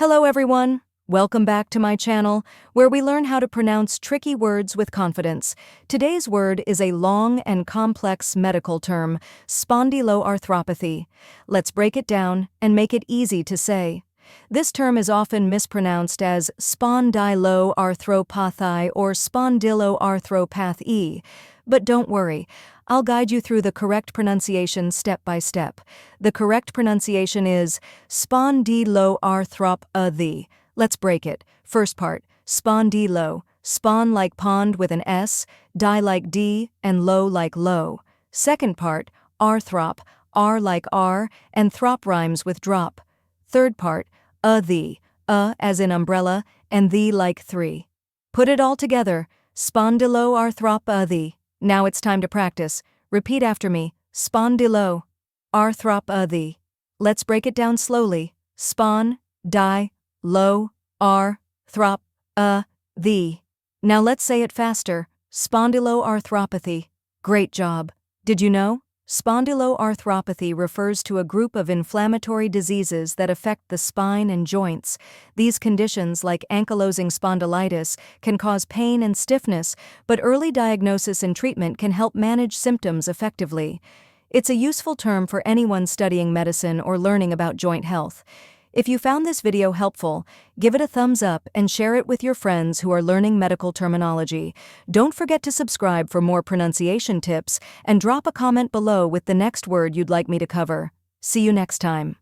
Hello everyone! Welcome back to my channel, where we learn how to pronounce tricky words with confidence. Today's word is a long and complex medical term, spondyloarthropathy. Let's break it down and make it easy to say. This term is often mispronounced as spondyloarthropathy or spondyloarthropathy, but don't worry, I'll guide you through the correct pronunciation step by step. The correct pronunciation is spondyloarthropathy. Let's break it. First part, spondylo, spon like pond with an S, di like D, and lo like low. Second part, arthrop, R like R, and throp rhymes with drop. Third part, the, as in umbrella, and the like three. Put it all together, spondyloarthropathy. Now it's time to practice. Repeat after me, spondyloarthropathy. Let's break it down slowly. Spon, di, lo, ar, throp, the. Now let's say it faster. Spondyloarthropathy. Great job. Did you know? Spondyloarthropathy refers to a group of inflammatory diseases that affect the spine and joints. These conditions, like ankylosing spondylitis, can cause pain and stiffness, but early diagnosis and treatment can help manage symptoms effectively. It's a useful term for anyone studying medicine or learning about joint health. If you found this video helpful, give it a thumbs up and share it with your friends who are learning medical terminology. Don't forget to subscribe for more pronunciation tips and drop a comment below with the next word you'd like me to cover. See you next time.